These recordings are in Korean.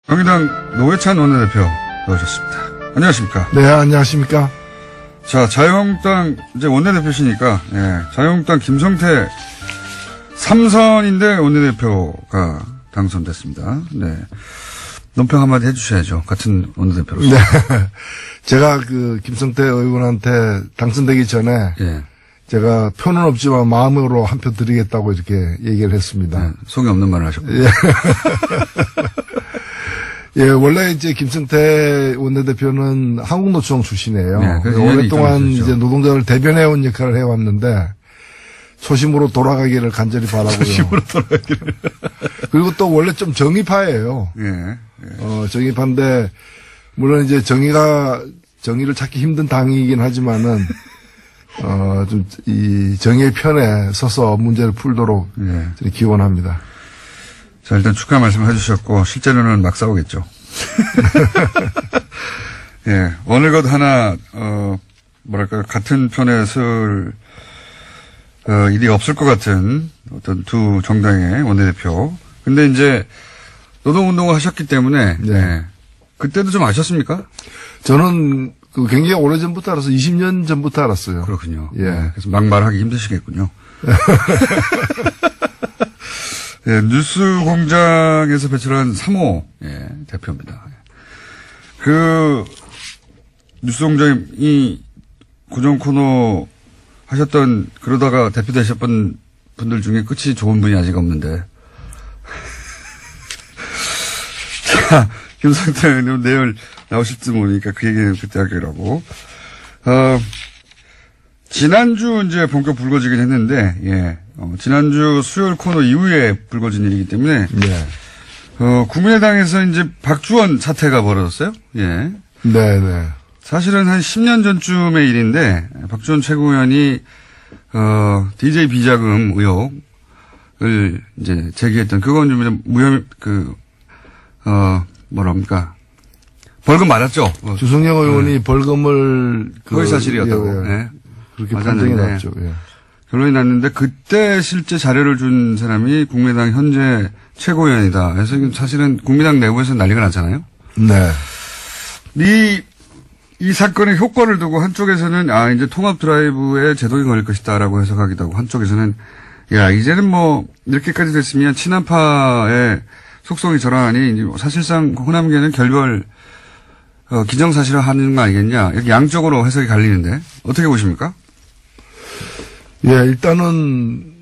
정의당 노회찬 원내대표 나오셨습니다. 안녕하십니까? 네, 안녕하십니까? 자, 자유한국당 이제 원내대표시니까, 예, 자유한국당 김성태 3선인데 원내대표가 당선됐습니다. 네. 논평 한마디 해주셔야죠. 같은 원내대표로서. 네. 제가 김성태 의원한테 당선되기 전에, 예. 제가 표는 없지만 마음으로 한 표 드리겠다고 이렇게 얘기를 했습니다. 네, 속이 없는 말을 하셨군요. 예. 예, 원래 이제 김성태 원내대표는 한국노총 출신이에요. 네, 그래서 오랫동안 이제 노동자를 대변해온 역할을 해왔는데, 초심으로 돌아가기를 간절히 바라고요. 초심으로 돌아가기를. 그리고 또 원래 좀 정의파예요. 예. 예. 정의파인데, 물론 이제 정의를 찾기 힘든 당이긴 하지만은, 이 정의의 편에 서서 문제를 풀도록 예. 기원합니다. 자, 일단 축하 말씀 해주셨고, 실제로는 막 싸우겠죠. 예. 어느 것 하나, 뭐랄까, 같은 편에 설, 일이 없을 것 같은 어떤 두 정당의 원내대표. 근데 이제, 노동운동을 하셨기 때문에, 네. 예. 그때도 좀 아셨습니까? 저는 굉장히 오래전부터 알았어요. 20년 전부터 알았어요. 그렇군요. 예. 예. 그래서 막 말하기 힘드시겠군요. 예, 뉴스 공장에서 배출한 3호, 예, 대표입니다. 뉴스 공장이 고정 코너 하셨던, 그러다가 대표 되셨던 분들 중에 끝이 좋은 분이 아직 없는데. 자, 김성태 의원님 내일 나오실지 모르니까 그 얘기는 그때 하기라고. 지난주 이제 본격 불거지긴 했는데, 예. 지난주 수요일 코너 이후에 불거진 일이기 때문에, 네. 국민의당에서 이제 박주원 사태가 벌어졌어요. 예. 네. 사실은 한 10년 전쯤의 일인데, 박주원 최고위원이, DJ 비자금 의혹을 이제 제기했던, 그건 좀 뭐랍니까. 벌금 맞았죠? 주승영 의원이 벌금을 허위 사실이었다고. 예. 그렇게 판정이 맞았는데. 났죠. 예. 결론이 났는데 그때 실제 자료를 준 사람이 국민의당 현재 최고위원이다. 그래서 사실은 국민의당 내부에서 난리가 났잖아요. 네. 이 사건의 효과를 두고 한쪽에서는 이제 통합 드라이브에 제동이 걸릴 것이다라고 해석하기도 하고 한쪽에서는 이제는 뭐 이렇게까지 됐으면 친한파의 속성이 저러하니 이제 사실상 호남계는 결별 기정사실화하는 거 아니겠냐. 이렇게 양쪽으로 해석이 갈리는데 어떻게 보십니까? 예, 일단은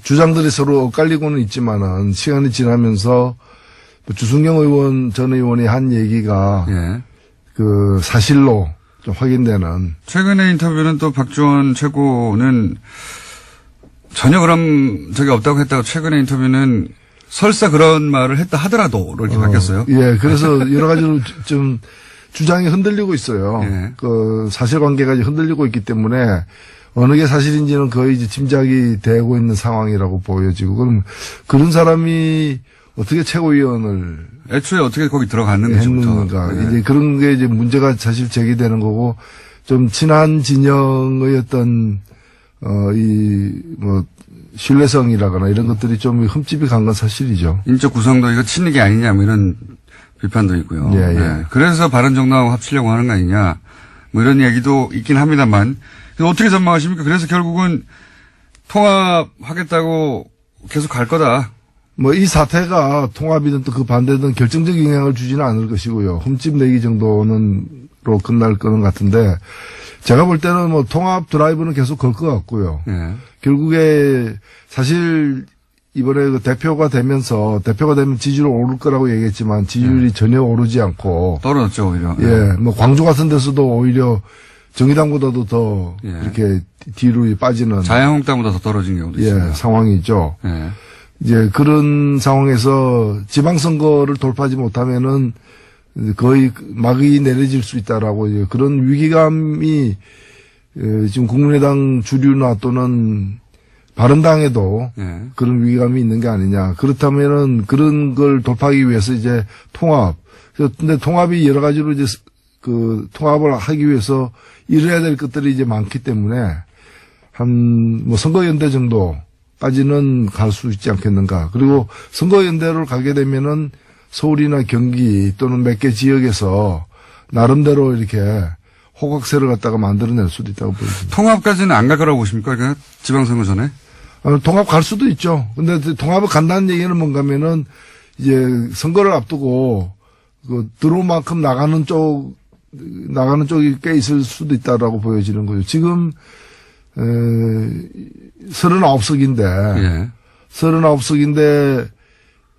주장들이 서로 엇갈리고는 있지만은 시간이 지나면서 주승영 의원 전 의원이 한 얘기가 예. 사실로 좀 확인되는. 최근의 인터뷰는 또 박주원 최고는 전혀 그런 적이 없다고 했다가 최근의 인터뷰는 설사 그런 말을 했다 하더라도 이렇게 바뀌었어요. 예, 그래서 여러 가지로 좀 주장이 흔들리고 있어요. 예. 사실관계가 흔들리고 있기 때문에 어느 게 사실인지는 거의 이제 짐작이 되고 있는 상황이라고 보여지고, 그럼 그런 사람이 어떻게 최고위원을 애초에 어떻게 거기 들어갔는지부터. 했는가. 네. 이제 그런 게 이제 문제가 사실 제기되는 거고, 좀 친한 진영의 어떤, 신뢰성이라거나 이런 것들이 좀 흠집이 간 건 사실이죠. 인적 구성도 이거 친이게 아니냐 뭐 이런 비판도 있고요. 예. 네. 그래서 바른정당하고 합치려고 하는 거 아니냐 뭐 이런 얘기도 있긴 합니다만 어떻게 전망하십니까? 그래서 결국은 통합하겠다고 계속 갈 거다. 이 사태가 통합이든 또 그 반대든 결정적 영향을 주지는 않을 것이고요. 흠집 내기 정도는로 끝날 거는 같은데, 제가 볼 때는 통합 드라이브는 계속 걸 것 같고요. 예. 결국에 사실 이번에 대표가 되면 지지율이 오를 거라고 얘기했지만 지지율이 전혀 오르지 않고. 떨어졌죠, 오히려. 예. 광주 같은 데서도 오히려 정의당보다도 더 예. 이렇게 뒤로 빠지는. 자유한국당보다 더 떨어진 경우도 있습니다. 상황이죠. 예. 이제 그런 상황에서 지방선거를 돌파하지 못하면은 거의 막이 내려질 수 있다라고 그런 위기감이 지금 국민의당 주류나 또는 바른당에도 예. 그런 위기감이 있는 게 아니냐. 그렇다면은 그런 걸 돌파하기 위해서 이제 통합. 근데 통합이 여러 가지로 이제 통합을 하기 위해서 이뤄야 될 것들이 이제 많기 때문에 선거연대 정도 선거연대까지는 갈 수 있지 않겠는가. 그리고 선거연대를 가게 되면은 서울이나 경기 또는 몇 개 지역에서 나름대로 이렇게 호각세를 갖다가 만들어낼 수도 있다고 보입니다. 통합까지는 안 갈 거라고 보십니까? 그러니까 지방선거 전에? 통합 갈 수도 있죠. 근데 통합을 간다는 얘기는 뭔가 하면은 이제 선거를 앞두고 그 들어온 만큼 나가는 쪽이 꽤 있을 수도 있다라고 보여지는 거죠. 지금 39석인데 예. 39석인데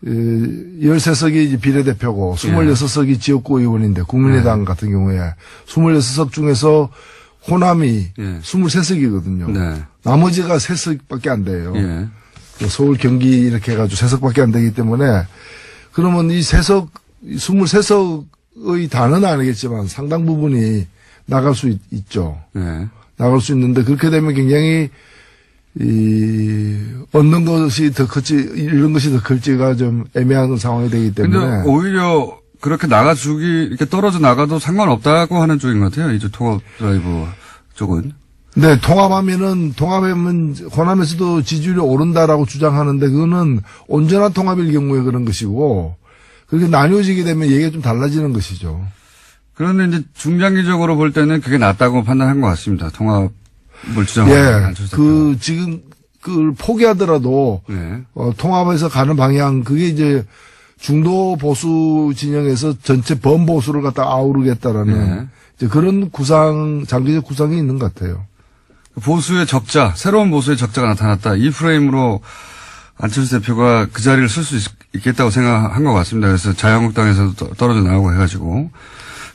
13석이 이제 비례대표고 26석이 지역구 의원인데 국민의당 같은 경우에 26석 중에서 호남이 23석이거든요. 네. 나머지가 3석밖에 안 돼요. 예. 서울, 경기 이렇게 해가지고 3석밖에 안 되기 때문에 그러면 이 23석의 다는 아니겠지만 상당 부분이 나갈 수 있죠. 예. 나갈 수 있는데 그렇게 되면 굉장히 얻는 것이 더 클지, 잃는 것이 더 클지가 좀 애매한 상황이 되기 때문에. 근데 오히려 그렇게 이렇게 떨어져 나가도 상관없다고 하는 쪽인 것 같아요. 이제 통합 드라이브 쪽은. 네, 통합하면 호남에서도 지지율이 오른다라고 주장하는데 그거는 온전한 통합일 경우에 그런 것이고 그렇게 나뉘어지게 되면 얘기가 좀 달라지는 것이죠. 그런데 이제 중장기적으로 볼 때는 그게 낫다고 판단한 것 같습니다. 통합을 주장하는. 지금 그걸 포기하더라도 네. 통합에서 가는 방향 그게 이제 중도 보수 진영에서 전체 범보수를 갖다 아우르겠다라는 이제 그런 장기적 구상이 있는 것 같아요. 보수의 적자, 새로운 보수의 적자가 나타났다. 이 프레임으로 안철수 대표가 그 자리를 쓸 수 있겠다고 생각한 것 같습니다. 그래서 자유한국당에서도 떨어져 나오고 해가지고.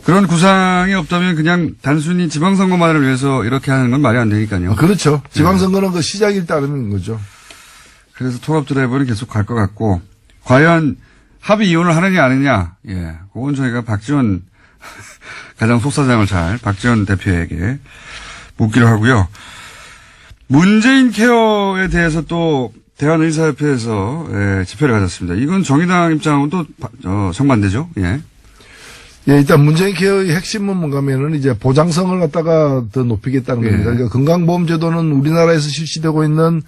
그런 구상이 없다면 그냥 단순히 지방선거만을 위해서 이렇게 하는 건 말이 안 되니까요. 그렇죠. 지방선거는 그 시작일 따름인 거죠. 그래서 통합 드라이브는 계속 갈 것 같고, 과연 합의 이혼을 하느냐 안 하느냐, 예. 그건 저희가 박지원, 가장 속사정을 박지원 대표에게 묻기로 하고요. 문재인 케어에 대해서 또 대한의사협회에서 집회를 가졌습니다. 이건 정의당 입장하고는 또 정반대죠. 예. 예, 일단 문재인 케어의 핵심은 뭔가면은 이제 보장성을 갖다가 더 높이겠다는 겁니다. 그러니까 건강보험제도는 우리나라에서 실시되고 있는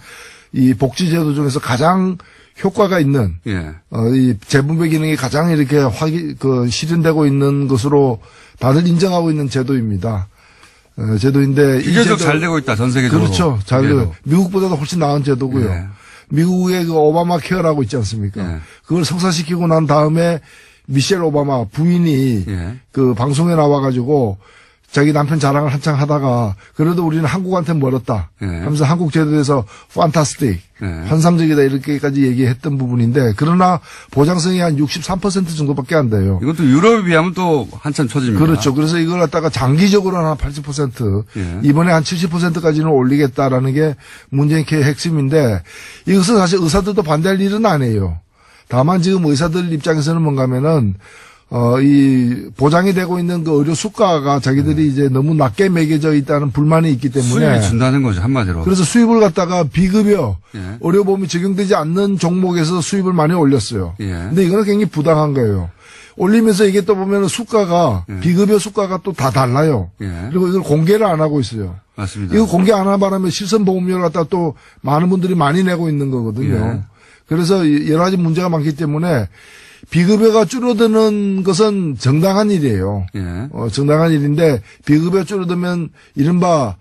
이 복지제도 중에서 가장 효과가 있는 이 재분배 기능이 가장 이렇게 실현되고 있는 것으로 다들 인정하고 있는 제도입니다. 제도인데 비교적 잘 되고 있다 전 세계적으로. 그렇죠. 잘 되고 미국보다도 훨씬 나은 제도고요. 예. 미국의 그 오바마 케어라고 있지 않습니까? 그걸 성사시키고 난 다음에 미셸 오바마 부인이 그 방송에 나와가지고 자기 남편 자랑을 한창 하다가 그래도 우리는 한국한테 멀었다 하면서 한국 제도에서 판타스틱 환상적이다 이렇게까지 얘기했던 부분인데 그러나 보장성이 한 63% 정도밖에 안 돼요. 이것도 유럽에 비하면 또 한참 처집니다. 그렇죠. 그래서 이걸 갖다가 장기적으로는 한 80% 이번에 한 70%까지는 올리겠다라는 게 문재인 케어의 핵심인데 이것은 사실 의사들도 반대할 일은 아니에요. 다만 지금 의사들 입장에서는 뭔가 하면은 이 보장이 되고 있는 그 의료 수가가 자기들이 이제 너무 낮게 매겨져 있다는 불만이 있기 때문에 수입이 준다는 거죠 한마디로. 그래서 수입을 갖다가 비급여 의료보험이 적용되지 않는 종목에서 수입을 많이 올렸어요. 근데 이거는 굉장히 부당한 거예요. 올리면서 이게 또 보면 수가가 비급여 수가가 또 다 달라요. 그리고 이걸 공개를 안 하고 있어요. 맞습니다. 이거 공개 안 하는 바람에 실손보험료를 갖다 또 많은 분들이 많이 내고 있는 거거든요. 그래서 여러 가지 문제가 많기 때문에 비급여가 줄어드는 것은 정당한 일이에요. 정당한 일인데 비급여 줄어들면 이른바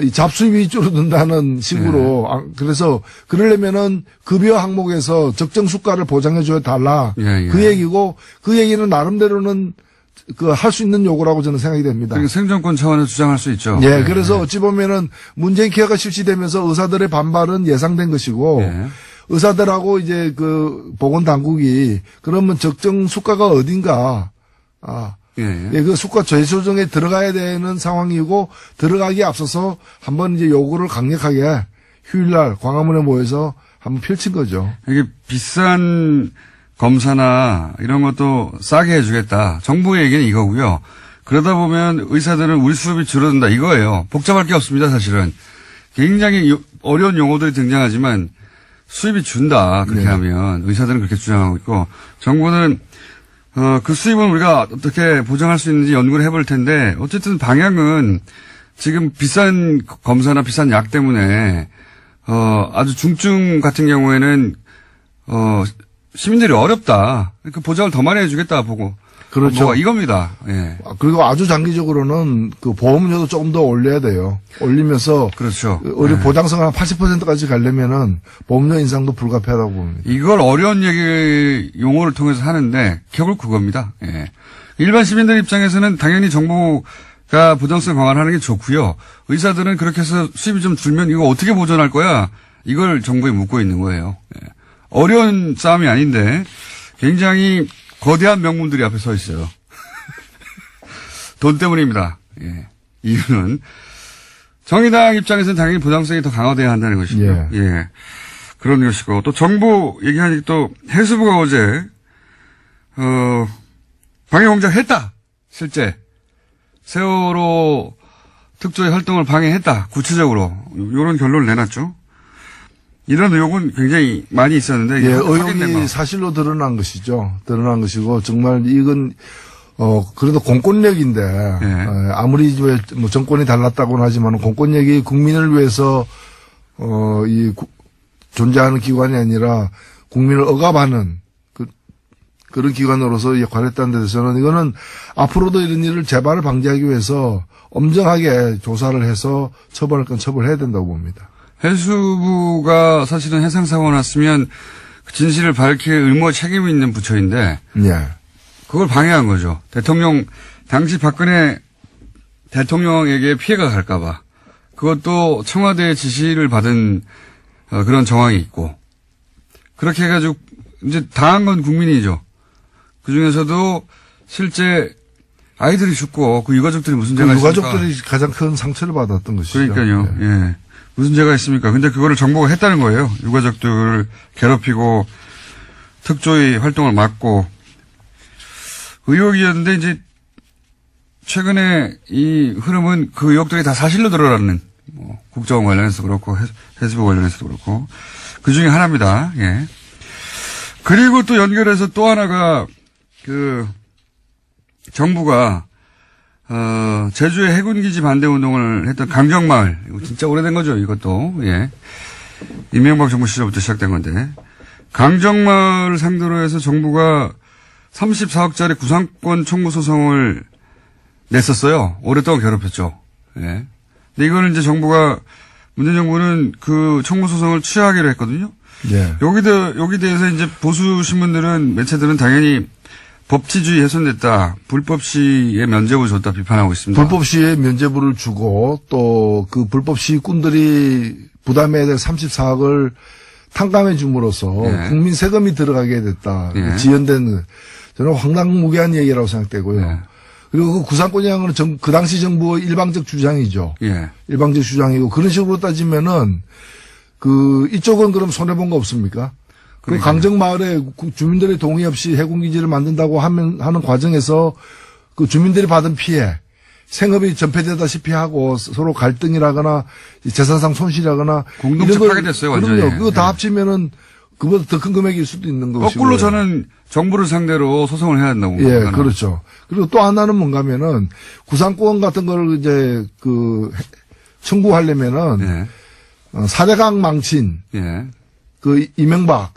이 잡수입이 줄어든다는 식으로 그래서 그러려면은 급여 항목에서 적정 수가를 보장해 줘야 달라. 그 얘기고 그 얘기는 나름대로는 그 할 수 있는 요구라고 저는 생각이 됩니다. 그러니까 생존권 차원에서 주장할 수 있죠. 그래서 어찌 보면은 문재인 케어가 실시되면서 의사들의 반발은 예상된 것이고 의사들하고 이제 그 보건당국이 그러면 적정 수가가 어딘가, 그 수가 재조정에 들어가야 되는 상황이고 들어가기에 앞서서 한번 이제 요구를 강력하게 휴일날 광화문에 모여서 한번 펼친 거죠. 이게 비싼 검사나 이런 것도 싸게 해주겠다. 정부의 얘기는 이거고요. 그러다 보면 의사들은 우리 수입이 줄어든다 이거예요. 복잡할 게 없습니다 사실은. 굉장히 어려운 용어들이 등장하지만 수입이 준다. 그렇게 하면 의사들은 그렇게 주장하고 있고 정부는 그 수입은 우리가 어떻게 보장할 수 있는지 연구를 해볼 텐데 어쨌든 방향은 지금 비싼 검사나 비싼 약 때문에 아주 중증 같은 경우에는, 시민들이 어렵다. 그 보장을 더 많이 해주겠다 보고. 그렇죠. 뭐가 이겁니다. 예. 그리고 아주 장기적으로는 그 보험료도 조금 더 올려야 돼요. 올리면서. 그렇죠. 우리 보장성을 한 80%까지 가려면은 보험료 인상도 불가피하다고 봅니다. 이걸 어려운 얘기, 용어를 통해서 하는데, 결국 그겁니다. 예. 일반 시민들 입장에서는 당연히 정부가 보장성 강화하는 게 좋고요. 의사들은 그렇게 해서 수입이 좀 줄면 이거 어떻게 보전할 거야? 이걸 정부에 묻고 있는 거예요. 예. 어려운 싸움이 아닌데, 굉장히 거대한 명문들이 앞에 서 있어요. 돈 때문입니다. 예. 이유는 정의당 입장에서는 당연히 보장성이 더 강화돼야 한다는 것이고요. 예. 예. 그런 것이고 또 정부 얘기하니 또 해수부가 어제 방해공작 했다. 실제 세월호 특조위 활동을 방해했다. 구체적으로 이런 결론을 내놨죠. 이런 의혹은 굉장히 많이 있었는데. 예, 의혹이 사실로 드러난 것이죠. 드러난 것이고, 정말 이건, 그래도 공권력인데, 예. 아무리 뭐 정권이 달랐다고는 하지만 공권력이 국민을 위해서, 존재하는 기관이 아니라 국민을 억압하는 그런 기관으로서 역할을 했다는 데 대해서는 이거는 앞으로도 이런 일을 재발을 방지하기 위해서 엄정하게 조사를 해서 처벌할 건 처벌해야 된다고 봅니다. 해수부가 사실은 해상사고가 났으면 그 진실을 밝힐 의무와 책임이 있는 부처인데 예. 그걸 방해한 거죠. 당시 박근혜 대통령에게 피해가 갈까 봐. 그것도 청와대의 지시를 받은 그런 정황이 있고 그렇게 해가지고 이제 당한 건 국민이죠. 그중에서도 실제 아이들이 죽고 그 유가족들이 무슨 죄가 있습니까? 유가족들이 가장 큰 상처를 받았던 것이죠. 그러니까요. 예. 무슨 죄가 있습니까? 근데 그거를 정부가 했다는 거예요. 유가족들을 괴롭히고 특조위 활동을 막고 의혹이었는데 이제 최근에 이 흐름은 그 의혹들이 다 사실로 드러나는 국정원 관련해서 그렇고 해수부 관련해서도 그렇고 그 중에 하나입니다. 예. 그리고 또 연결해서 또 하나가 그 정부가 제주의 해군기지 반대 운동을 했던 강정마을. 이거 진짜 오래된 거죠, 이것도. 예. 이명박 정부 시절부터 시작된 건데. 강정마을을 상대로 해서 정부가 34억짜리 구상권 청구 소송을 냈었어요. 오랫동안 괴롭혔죠. 예. 근데 이거는 이제 문재인 정부는 그 청구 소송을 취하하기로 했거든요. 예. 여기 대해서 이제 보수 신문들은, 매체들은 당연히 법치주의 훼손됐다. 불법 시에 면죄부 줬다 비판하고 있습니다. 불법 시에 면죄부를 주고 또 그 불법 시꾼들이 부담해야 될 34억을 탕감해 줌으로써 예. 국민 세금이 들어가게 됐다. 예. 지연된 저는 황당무계한 얘기라고 생각되고요. 예. 그리고 그 구상권이라는 건 그 당시 정부의 일방적 주장이죠. 예. 일방적 주장이고 그런 식으로 따지면은 그 이쪽은 그럼 손해 본 거 없습니까? 그 강정마을에 주민들의 동의 없이 해군기지를 만든다고 하는 과정에서 그 주민들이 받은 피해, 생업이 전폐되다시피 하고 서로 갈등이라거나 재산상 손실이라거나 공동체 파괴됐어요, 완전히. 그럼요. 그거 다 합치면은 그보다 더 큰 금액일 수도 있는 것이고. 거꾸로 저는 정부를 상대로 소송을 해야 한다고. 예, 봅니다. 그렇죠. 그리고 또 하나는 뭔가 하면은 구상권 같은 걸 이제 청구하려면은 예. 사대강 망친 예. 그 이명박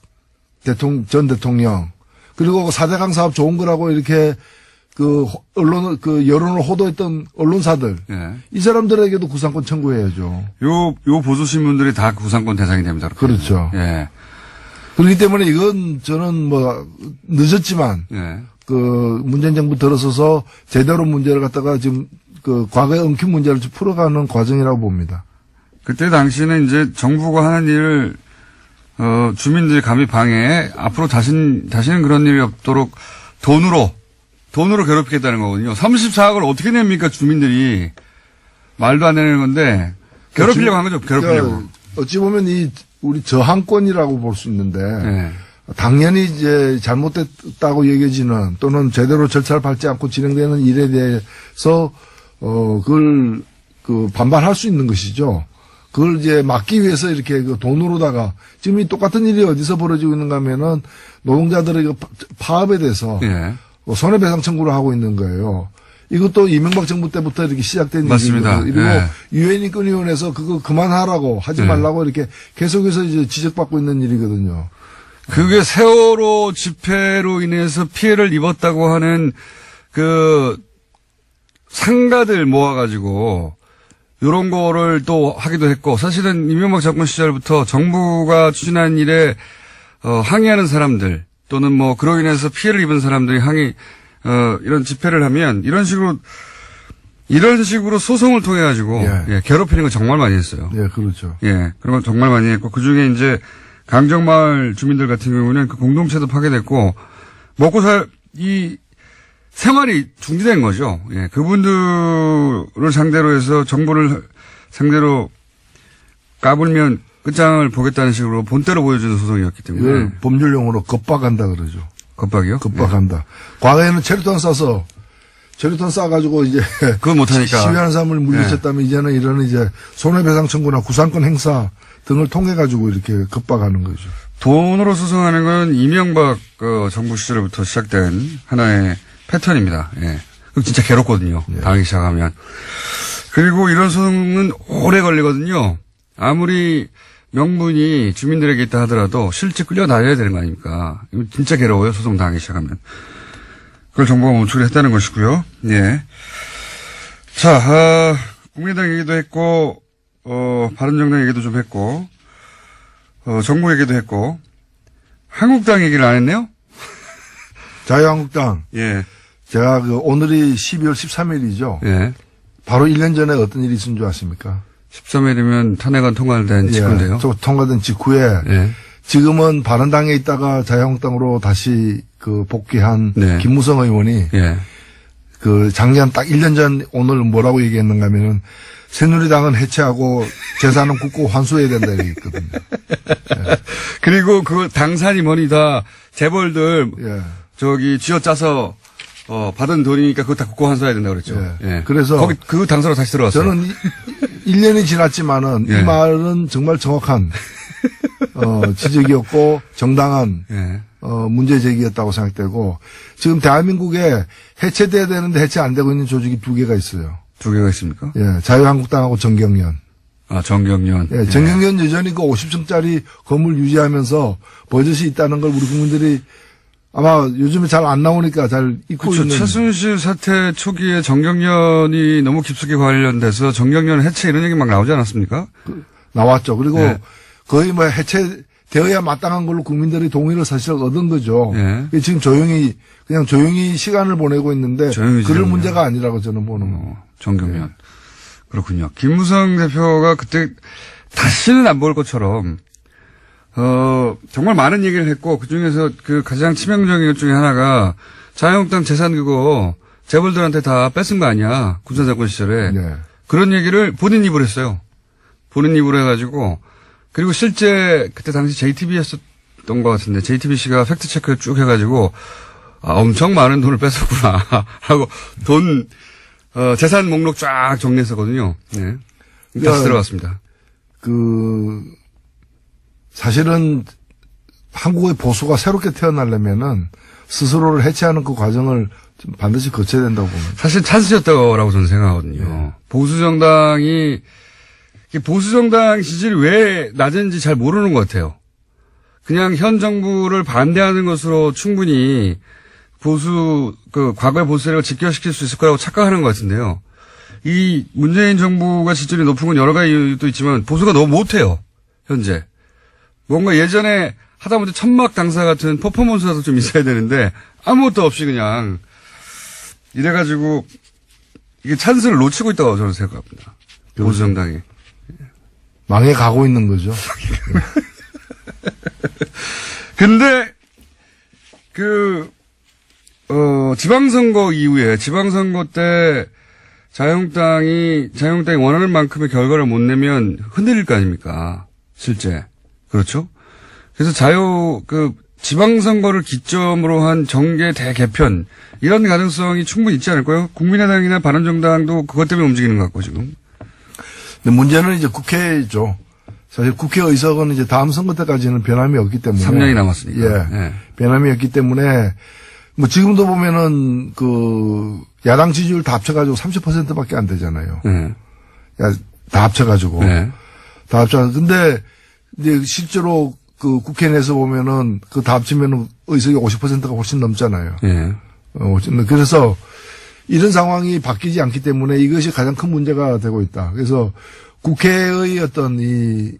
전 대통령 그리고 사대강 사업 좋은 거라고 이렇게 여론을 호도했던 언론사들 예. 이 사람들에게도 구상권 청구해야죠. 요 보수신문들이 다 구상권 대상이 됩니다. 그렇죠. 예. 그렇기 때문에 이건 저는 늦었지만 예. 문재인 정부 들어서서 제대로 문제를 갖다가 지금 과거에 엉킨 문제를 좀 풀어가는 과정이라고 봅니다. 그때 당시는 이제 정부가 하는 일을 주민들이 감히 방해해 앞으로 다시는 그런 일이 없도록 돈으로 괴롭히겠다는 거거든요. 34억을 어떻게 냅니까 주민들이. 말도 안 되는 건데 괴롭히려고 한 거죠. 괴롭히려고. 어찌 보면 우리 저항권이라고 볼 수 있는데 네. 당연히 이제 잘못됐다고 여겨지는 또는 제대로 절차를 밟지 않고 진행되는 일에 대해서 그걸 반발할 수 있는 것이죠. 그걸 이제 막기 위해서 이렇게 돈으로다가 지금 이 똑같은 일이 어디서 벌어지고 있는가 하면은 노동자들의 파업에 대해서 예. 손해배상 청구를 하고 있는 거예요. 이것도 이명박 정부 때부터 이렇게 시작된 맞습니다. 일이거든요. 그리고 예. 유엔 인권위원회에서 그거 그만하라고 하지 말라고 이렇게 계속해서 이제 지적받고 있는 일이거든요. 그게 세월호 집회로 인해서 피해를 입었다고 하는 그 상가들 모아가지고 요런 거를 또 하기도 했고, 사실은 이명박 정권 시절부터 정부가 추진한 일에 항의하는 사람들 또는 뭐 그로 인해서 피해를 입은 사람들이 이런 집회를 하면 이런 식으로 소송을 통해 가지고 예. 괴롭히는 거 정말 많이 했어요. 예, 그렇죠. 예, 그런 걸 정말 많이 했고, 그 중에 이제 강정마을 주민들 같은 경우는 그 공동체도 파괴됐고, 이 생활이 중지된 거죠. 예, 그분들을 상대로 해서 정부를 상대로 까불면 끝장을 보겠다는 식으로 본때로 보여주는 소송이었기 때문에. 이걸 법률용어로 겁박한다 그러죠. 겁박이요? 겁박한다. 과거에는 체류탄 쏴가지고 이제. 그건 못하니까. 시위하는 사람을 물리쳤다면 이제는 이런 이제 손해배상 청구나 구상권 행사 등을 통해가지고 이렇게 겁박하는 거죠. 돈으로 소송하는 건 이명박 정부 시절부터 시작된 하나의 패턴입니다. 예. 그럼 진짜 괴롭거든요. 예. 당하기 시작하면. 그리고 이런 소송은 오래 걸리거든요. 아무리 명분이 주민들에게 있다 하더라도 실제 끌려다녀야 되는 거 아닙니까? 이거 진짜 괴로워요. 소송 당하기 시작하면. 그걸 정부가 멈추려 했다는 것이고요. 예. 자, 국민의당 얘기도 했고, 바른정당 얘기도 좀 했고, 정부 얘기도 했고, 한국당 얘기를 안 했네요? 자유한국당. 예. 제가 오늘이 12월 13일이죠. 예. 바로 1년 전에 어떤 일이 있은 줄 아십니까? 13일이면 탄핵안 통과된 직후인데요. 통과된 직후에 예. 지금은 바른당에 있다가 자유한국당으로 다시 복귀한 네. 김무성 의원이 예. 작년 딱 1년 전 오늘 뭐라고 얘기했는가 하면은 새누리당은 해체하고 재산은 굳고 환수해야 된다 이랬거든요. 예. 그리고 그 당산이 뭐니 다 재벌들 예. 쥐어짜서 받은 돈이니까 그거 다 국고 환수해야 된다고 그랬죠. 예. 예. 그래서 거기 그 당사로 다시 들어왔어요. 저는 1년이 지났지만은 예. 이 말은 정말 정확한 지적이었고 정당한 예. 문제 제기였다고 생각되고 지금 대한민국에 해체돼야 되는데 해체 안 되고 있는 조직이 두 개가 있어요. 두 개가 있습니까? 예, 자유한국당하고 정경련. 아, 정경련. 예, 정경련 여전히 그 50층짜리 건물 유지하면서 버젓이 있다는 걸 우리 국민들이 아마 요즘에 잘 안 나오니까 잘 잊고 그렇죠. 있는. 최순실 사태 초기에 정경련이 너무 깊숙이 관련돼서 정경련 해체 이런 얘기 막 나오지 않았습니까? 나왔죠. 그리고 예. 거의 뭐 해체되어야 마땅한 걸로 국민들이 동의를 사실 얻은 거죠. 예. 지금 그냥 조용히 시간을 보내고 있는데 조용히 그럴 지내군요. 문제가 아니라고 저는 보는 거. 정경련. 그렇군요. 김무성 대표가 그때 다시는 안 볼 것처럼, 정말 많은 얘기를 했고, 그 중에서 그 가장 치명적인 것 중에 하나가 자유한국당 재산 그거 재벌들한테 다 뺏은 거 아니야. 군사정권 시절에. 네. 그런 얘기를 본인 입으로 했어요. 본인 입으로 해가지고, 그리고 실제 그때 당시 JTBC였던 것 같은데, JTBC가 팩트체크 쭉 해가지고, 엄청 많은 돈을 뺏었구나. 하고 재산 목록 쫙 정리했었거든요. 네. 다시 들어갔습니다. 사실은 한국의 보수가 새롭게 태어나려면은 스스로를 해체하는 그 과정을 좀 반드시 거쳐야 된다고 봅니다. 사실 찬스였다고 저는 생각하거든요. 네. 보수정당 지지율이 왜 낮은지 잘 모르는 것 같아요. 그냥 현 정부를 반대하는 것으로 충분히 과거의 보수 세력을 직결시킬 수 있을 거라고 착각하는 것 같은데요. 이 문재인 정부가 지지율이 높은 건 여러 가지 이유도 있지만 보수가 너무 못해요. 현재. 뭔가 예전에 하다못해 천막 당사 같은 퍼포먼스라도 좀 있어야 되는데 아무것도 없이 그냥 이래가지고 이게 찬스를 놓치고 있다고 저는 생각합니다. 보수정당이. 망해 가고 있는 거죠. 근데 지방선거 이후에 지방선거 때 자유한국당이 원하는 만큼의 결과를 못 내면 흔들릴 거 아닙니까? 실제. 그렇죠? 그래서 지방선거를 기점으로 한 정계 대개편, 이런 가능성이 충분히 있지 않을까요? 국민의당이나 바른정당도 그것 때문에 움직이는 것 같고, 지금. 근데 문제는 이제 국회죠. 사실 국회 의석은 이제 다음 선거 때까지는 변함이 없기 때문에. 3년이 남았으니까. 예. 변함이 없기 때문에, 지금도 보면은 야당 지지율 다 합쳐가지고 30%밖에 안 되잖아요. 네. 다 합쳐가지고. 네. 다 합쳐가지고. 근데 이제 실제로 그 국회 내에서 보면은 그 다 합치면은 의석이 50%가 훨씬 넘잖아요. 네. 그래서 이런 상황이 바뀌지 않기 때문에 이것이 가장 큰 문제가 되고 있다. 그래서 국회의 어떤 이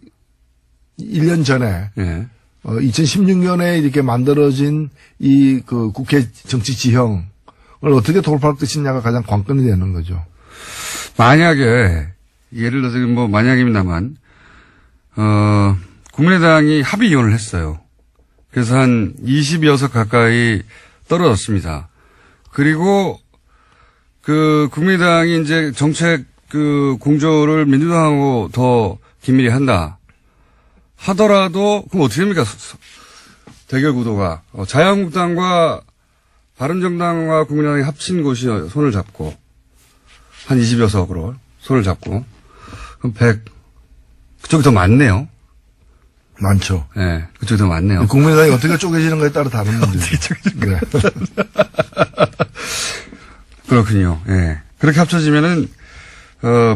1년 전에 네. 2016년에 이렇게 만들어진 이 그 국회 정치 지형을 어떻게 돌파할 것이냐가 가장 관건이 되는 거죠. 만약에 예를 들어서 뭐 만약입니다만 국민의당이 합의위원을 했어요. 그래서 한 20여석 가까이 떨어졌습니다. 그리고 그 국민의당이 이제 정책 그 공조를 민주당하고 더 긴밀히 한다 하더라도 그럼 어떻게 됩니까? 대결 구도가 자유한국당과 바른정당과 국민의당이 합친 곳이 손을 잡고 한 20여석으로 손을 잡고 그럼 100 그쪽이 더 많네요. 많죠. 예, 네, 그쪽이 더 많네요. 국민의당이 어떻게 쪼개지는가에 따라 다른 문제죠. 네. 그렇군요. 예. 네. 그렇게 합쳐지면은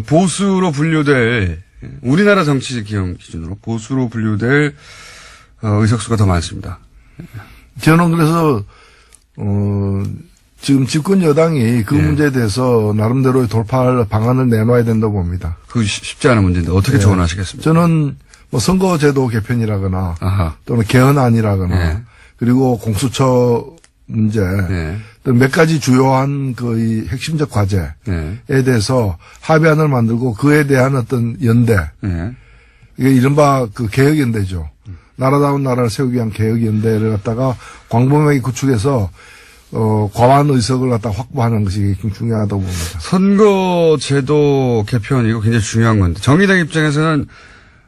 보수로 분류될 우리나라 정치 기형 기준으로 보수로 분류될 의석수가 더 많습니다. 저는 그래서 지금 집권 여당이 그 문제에 대해서 나름대로의 돌파할 방안을 내놔야 된다고 봅니다. 그거 쉽지 않은 문제인데 어떻게 조언하시겠습니까? 저는 뭐 선거제도 개편이라거나 아하. 또는 개헌안이라거나 그리고 공수처 문제 또 몇 가지 주요한 그 이 핵심적 과제에 대해서 합의안을 만들고 그에 대한 어떤 연대 이게 이른바 그 개혁연대죠. 나라다운 나라를 세우기 위한 개혁연대를 갖다가 광범위하게 구축해서 과반 의석을 갖다 확보하는 것이 굉장히 중요하다고 봅니다. 선거제도 개편 이거 굉장히 중요한 건데 정의당 입장에서는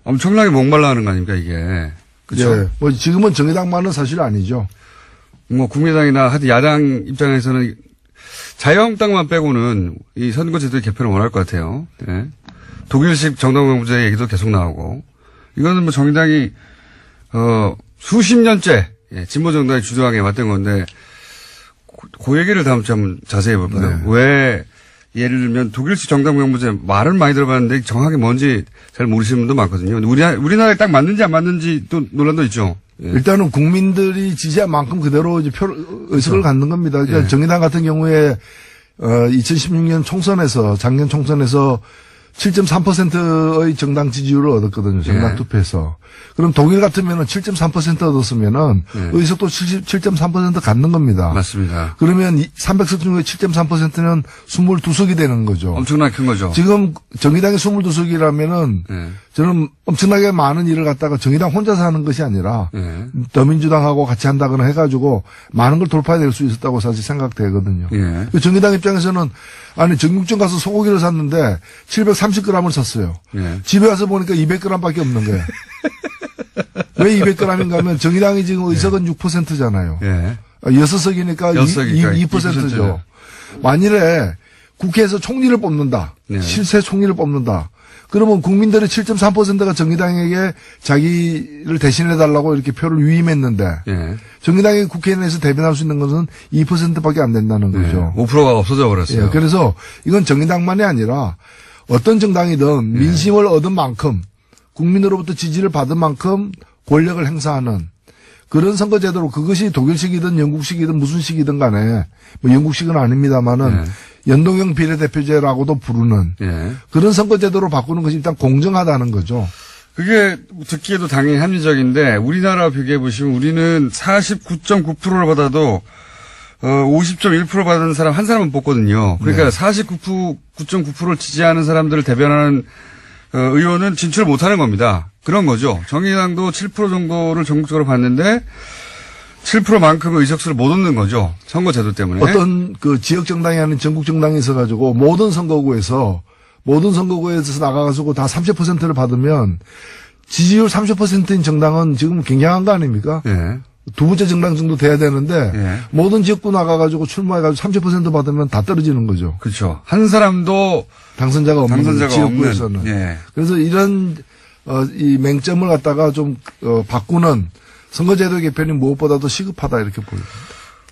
엄청나게 목말라 하는 거 아닙니까 이게. 그렇죠? 예. 뭐 지금은 정의당만은 사실 아니죠. 뭐 국민의당이나 하여튼 야당 입장에서는 자유한국당만 빼고는 이 선거제도 개편을 원할 것 같아요. 네. 독일식 정당명부제 얘기도 계속 나오고 이거는 뭐 정의당이 수십 년째 진보 정당이 주도하게 왔던 건데 그 얘기를 다음 주에 한번 자세히 볼까요? 네. 왜 예를 들면 독일식 정당명부제 말은 많이 들어봤는데 정확하게 뭔지 잘 모르시는 분도 많거든요. 우리나라에 딱 맞는지 안 맞는지 또 논란도 있죠. 예. 일단은 국민들이 지지한 만큼 그대로 이제 의석을 갖는 겁니다. 그러니까 정의당 같은 경우에 2016년 총선에서 작년 총선에서 7.3%의 정당 지지율을 얻었거든요. 정당 투표에서. 그럼 독일 같으면은 7.3% 얻었으면은 의석도 7.3% 갖는 겁니다. 맞습니다. 그러면 300석 중에 7.3%는 22석이 되는 거죠. 엄청나게 큰 거죠. 지금 정의당이 22석이라면은 저는 엄청나게 많은 일을 갖다가 정의당 혼자서 하는 것이 아니라 더민주당하고 같이 한다거나 해가지고 많은 걸 돌파해낼 수 있었다고 사실 생각되거든요. 정의당 입장에서는 아니 정육점 가서 소고기를 샀는데 730g을 샀어요. 집에 와서 보니까 200g밖에 없는 거예요. 왜 200g인가 하면 정의당이 지금 의석은 6%잖아요. 6석이니까 2%죠. 만일에 국회에서 총리를 뽑는다. 실세 총리를 뽑는다. 그러면 국민들의 7.3%가 정의당에게 자기를 대신해달라고 이렇게 표를 위임했는데 정의당이 국회 내에서 대변할 수 있는 것은 2%밖에 안 된다는 거죠. 5%가 없어져 버렸어요. 그래서 이건 정의당만이 아니라 어떤 정당이든 민심을 얻은 만큼 국민으로부터 지지를 받은 만큼 권력을 행사하는 그런 선거제도로 그것이 독일식이든 영국식이든 무슨 식이든 간에 뭐 영국식은 아닙니다만은 연동형 비례대표제라고도 부르는 그런 선거제도로 바꾸는 것이 일단 공정하다는 거죠. 그게 듣기에도 당연히 합리적인데 우리나라 비교해 보시면 우리는 49.9%를 받아도 50.1% 받은 사람 한 사람은 뽑거든요. 그러니까 49.9%를 지지하는 사람들을 대변하는 의원은 진출을 못하는 겁니다. 그런 거죠. 정의당도 7% 정도를 전국적으로 받는데 7%만큼의 의석수를 못 얻는 거죠. 선거제도 때문에. 어떤 그 지역 정당이 아닌 전국 정당이 있어가지고 모든 선거구에서 나가가지고 다 30%를 받으면 지지율 30%인 정당은 지금 굉장한 거 아닙니까? 두 번째 정당 정도 돼야 되는데 모든 지역구 나가가지고 출마해가지고 30% 받으면 다 떨어지는 거죠. 그렇죠. 한 사람도 당선자가 없는 지역구에서는. 없는. 그래서 이런 이 맹점을 갖다가 좀 바꾸는 선거제도 개편이 무엇보다도 시급하다 이렇게 보입니다.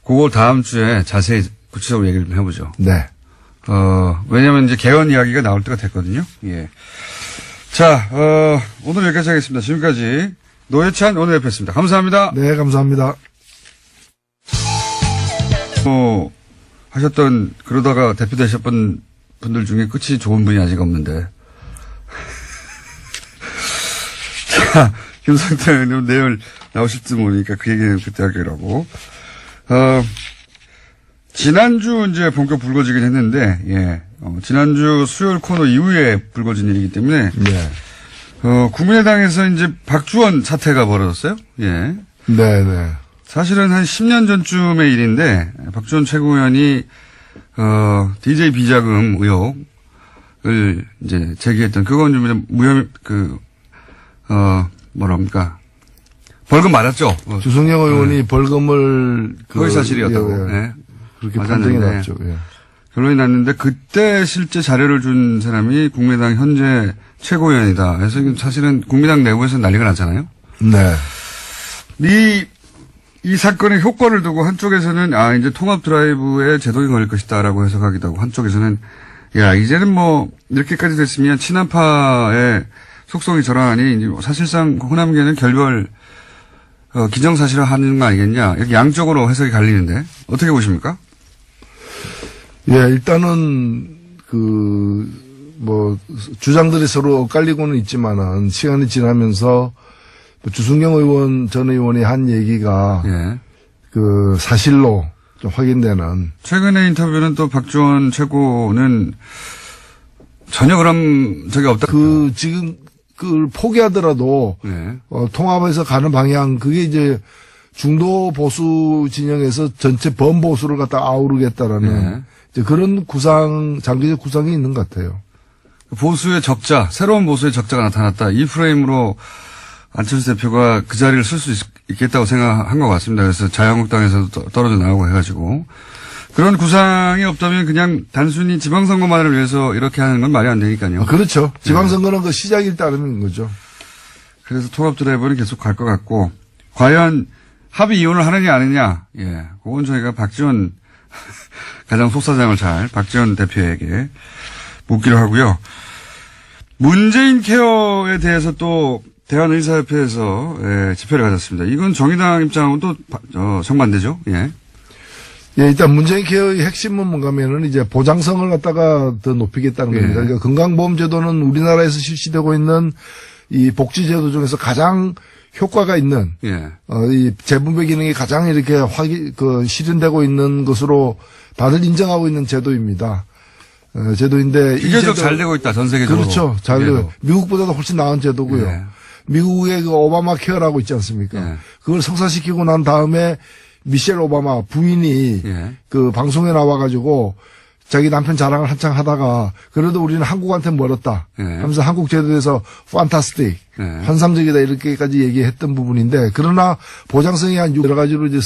그걸 다음 주에 자세히 구체적으로 얘기를 좀 해보죠. 네. 왜냐면 이제 개헌 이야기가 나올 때가 됐거든요. 예. 자, 오늘 여기까지 하겠습니다. 지금까지 노회찬 원내대표였습니다. 감사합니다. 네, 감사합니다. 하셨던, 그러다가 대표 되셨던 분들 중에 끝이 좋은 분이 아직 없는데. 자, 김성태 의원님 내일 나오실지 모르니까 그 얘기는 그때 하기라고. 지난주 이제 본격 불거지긴 했는데, 예. 지난주 수요일 코너 이후에 불거진 일이기 때문에. 네. 국민의당에서 이제 박주원 사태가 벌어졌어요. 예. 네, 네. 사실은 한 10년 전쯤의 일인데, 박주원 최고위원이, DJ 비자금 의혹을 이제 제기했던, 그건 좀 뭐랍니까. 벌금 맞았죠? 주승영 의원이 벌금을 허위사실이었다고. 예, 네. 그렇게 판정이 났죠. 예. 결론이 났는데 그때 실제 자료를 준 사람이 국민의당 현재 최고위원이다. 그래서 사실은 국민의당 내부에서 난리가 났잖아요. 네. 이 사건의 효과를 두고 한쪽에서는 이제 통합 드라이브에 제동이 걸릴 것이다라고 해석하기도 하고 한쪽에서는 이제는 뭐 이렇게까지 됐으면 친한파의 속성이 저러하니 이제 사실상 호남계는 결별 기정사실화하는 거 아니겠냐. 이렇게 양쪽으로 해석이 갈리는데 어떻게 보십니까? 예, 일단은 주장들이 서로 엇갈리고는 있지만은 시간이 지나면서 주승영 의원 전 의원이 한 얘기가 예. 사실로 좀 확인되는. 최근의 인터뷰는 또 박주원 최고는 전혀 그런 적이 없다. 지금 포기하더라도 네. 통합에서 가는 방향 그게 이제 중도 보수 진영에서 전체 범보수를 갖다 아우르겠다라는 네. 이제 그런 장기적 구상이 있는 것 같아요. 보수의 적자, 새로운 보수의 적자가 나타났다. 이 프레임으로 안철수 대표가 그 자리를 쓸 수 있겠다고 생각한 것 같습니다. 그래서 자유한국당에서도 떨어져 나오고 해가지고. 그런 구상이 없다면 그냥 단순히 지방선거만을 위해서 이렇게 하는 건 말이 안 되니까요. 그렇죠. 지방선거는 그 시작일 따르는 거죠. 그래서 통합 드라이브는 계속 갈 것 같고, 과연 합의 이혼을 하느냐 안 하느냐, 예. 그건 저희가 박지원, 가장 속사정을 박지원 대표에게 묻기로 하고요. 문재인 케어에 대해서 또 대한의사협회에서 집회를 가졌습니다. 이건 정의당 입장하고는 또 정반대죠. 예. 예, 일단 문재인 케어의 핵심은 뭔가면은 이제 보장성을 갖다가 더 높이겠다는 겁니다. 그러니까 건강보험제도는 우리나라에서 실시되고 있는 이 복지제도 중에서 가장 효과가 있는, 이 재분배 기능이 가장 이렇게 실현되고 있는 것으로 다들 인정하고 있는 제도입니다. 제도인데. 비교적 잘 되고 있다, 전 세계적으로. 그렇죠. 잘 되고. 미국보다도 훨씬 나은 제도고요. 예. 미국의 오바마 케어라고 있지 않습니까? 예. 그걸 성사시키고 난 다음에 미셸 오바마 부인이 방송에 나와가지고 자기 남편 자랑을 한창 하다가 그래도 우리는 한국한테 멀었다 하면서 한국 제도에서 판타스틱 환상적이다 이렇게까지 얘기했던 부분인데 그러나 보장성이 한 여러 가지로 이제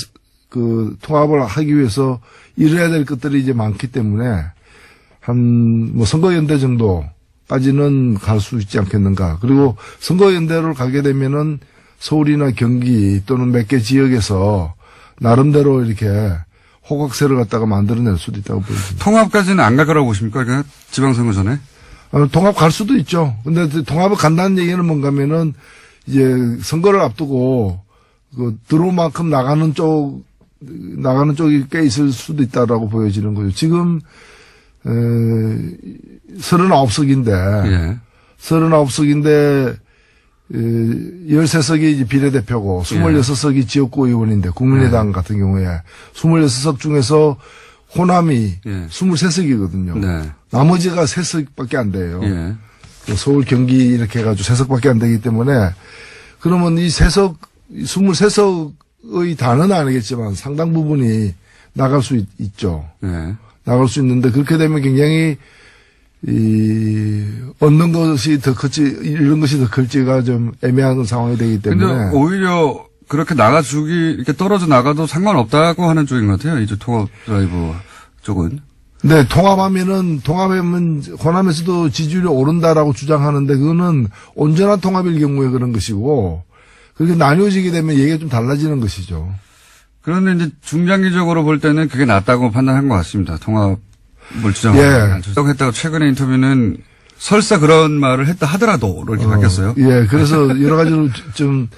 통합을 하기 위해서 이뤄야 될 것들이 이제 많기 때문에 선거연대 정도까지는 갈 수 있지 않겠는가. 그리고 선거연대를 가게 되면은 서울이나 경기 또는 몇 개 지역에서 나름대로 이렇게 호각세를 갖다가 만들어낼 수도 있다고 보입니다. 통합까지는 안 갈 거라고 보십니까? 그냥 지방선거 전에? 통합 갈 수도 있죠. 근데 통합을 간다는 얘기는 뭔가면은 이제 선거를 앞두고 들어올 만큼 나가는 쪽이 꽤 있을 수도 있다라고 보여지는 거죠. 지금 39석인데 39석인데 13석이 이제 비례대표고 26석이 지역구 의원인데 국민의당 같은 경우에 26석 중에서 호남이 23석이거든요. 네. 나머지가 3석밖에 안 돼요. 서울, 경기 이렇게 해가지고 3석밖에 안 되기 때문에 그러면 이 23석의 다는 아니겠지만 상당 부분이 나갈 수 있죠. 나갈 수 있는데 그렇게 되면 굉장히 얻는 것이 더 클지, 잃는 것이 더 클지가 좀 애매한 상황이 되기 때문에. 근데 오히려 그렇게 이렇게 떨어져 나가도 상관없다고 하는 쪽인 것 같아요. 이제 통합 드라이브 쪽은. 네, 통합하면 호남에서도 지지율이 오른다라고 주장하는데 그거는 온전한 통합일 경우에 그런 것이고 그렇게 나뉘어지게 되면 얘기가 좀 달라지는 것이죠. 그런데 이제 중장기적으로 볼 때는 그게 낫다고 판단한 것 같습니다. 통합. 뭘 주장하고 했다고 최근에 인터뷰는 설사 그런 말을 했다 하더라도 이렇게 바뀌었어요. 예, 그래서 여러 가지로 좀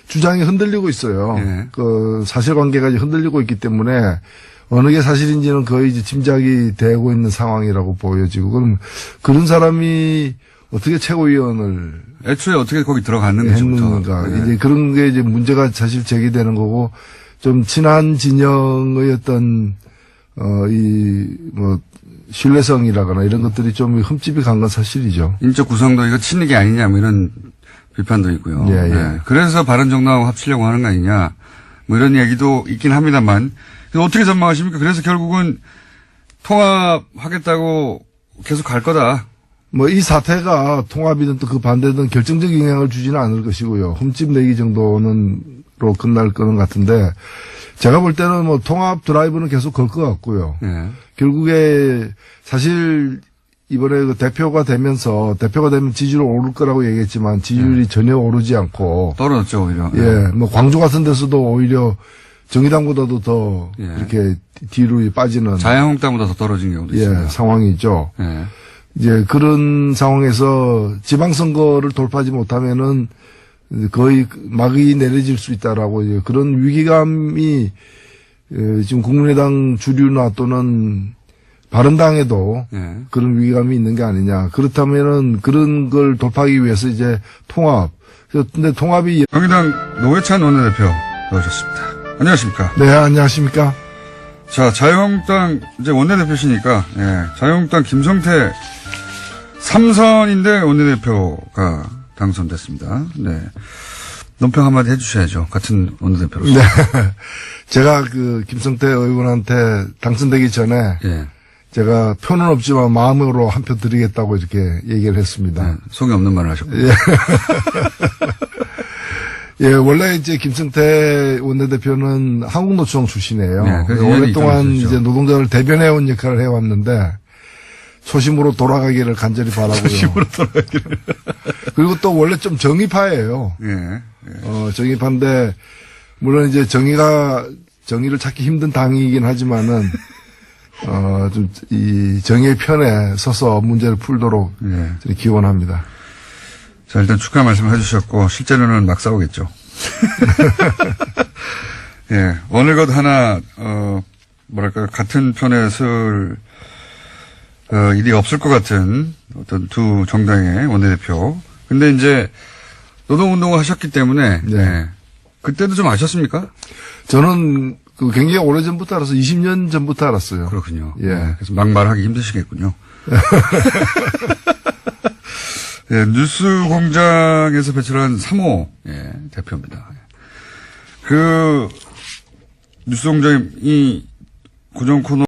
주장이 흔들리고 있어요. 예. 그 사실관계가 이제 흔들리고 있기 때문에 어느 게 사실인지는 거의 이제 짐작이 되고 있는 상황이라고 보여지고 그럼 그런 사람이 어떻게 최고위원을 애초에 어떻게 거기 들어갔는지부터. 했는가. 예. 이제 그런 게 이제 문제가 사실 제기되는 거고 좀 친한 진영의 어떤 신뢰성이라거나 이런 것들이 좀 흠집이 간 건 사실이죠. 인적 구성도 이거 친이게 아니냐 뭐 이런 비판도 있고요. 예, 예. 네. 그래서 바른정당하고 합치려고 하는 거 아니냐 뭐 이런 얘기도 있긴 합니다만 어떻게 전망하십니까? 그래서 결국은 통합하겠다고 계속 갈 거다. 뭐 이 사태가 통합이든 또 그 반대든 결정적 영향을 주지는 않을 것이고요. 흠집 내기 정도는로 끝날 거는 같은데 제가 볼 때는 뭐 통합 드라이브는 계속 걸 것 같고요. 예. 결국에 사실 이번에 그 대표가 되면 지지율 오를 거라고 얘기했지만 지지율이 전혀 오르지 않고 떨어졌죠 오히려. 예, 뭐 광주 같은 데서도 오히려 정의당보다도 더 예. 이렇게 뒤로 빠지는 자유한국당보다 더 떨어진 경우도 있습니다. 상황이죠. 예. 이제 그런 상황에서 지방선거를 돌파하지 못하면은 거의 막이 내려질 수 있다라고 이제 그런 위기감이 지금 국민의당 주류나 또는 바른당에도 예. 그런 위기감이 있는 게 아니냐. 그렇다면은 그런 걸 돌파하기 위해서 이제 통합. 근데 통합이 정의당 노회찬 원내대표 나오셨습니다. 안녕하십니까? 네, 안녕하십니까? 자, 자유한국당 이제 원내대표시니까 예. 자유한국당 김성태 3선인데 원내대표가 당선됐습니다. 네. 논평 한마디 해주셔야죠. 같은 원내대표로서. 네. 제가 그 김성태 의원한테 당선되기 전에 예. 제가 표는 없지만 마음으로 한 표 드리겠다고 이렇게 얘기를 했습니다. 네. 속이 없는 말을 하셨고요. 예. 예, 원래 이제 김성태 원내대표는 한국노총 출신이에요. 네, 그래서 오랫동안 인연이 이제 노동자를 대변해온 역할을 해왔는데 초심으로 돌아가기를 간절히 바라고요. 초심으로 돌아가기를. 그리고 또 원래 좀 정의파예요. 예. 예. 정의파인데 물론 이제 정의를 찾기 힘든 당이긴 하지만은 좀 이 정의의 편에 서서 문제를 풀도록 예. 기원합니다. 자, 일단 축하 말씀 해주셨고, 실제로는 막 싸우겠죠. 예. 어느 것 하나, 같은 편에 설, 일이 없을 것 같은 어떤 두 정당의 원내대표. 근데 이제, 노동운동을 하셨기 때문에, 네. 예. 그때도 좀 아셨습니까? 저는 굉장히 오래전부터 알았어요. 20년 전부터 알았어요. 그렇군요. 예. 그래서 막 말하기 힘드시겠군요. 예, 뉴스 공장에서 배출한 3호, 예, 대표입니다. 그, 뉴스 공장이 고정 코너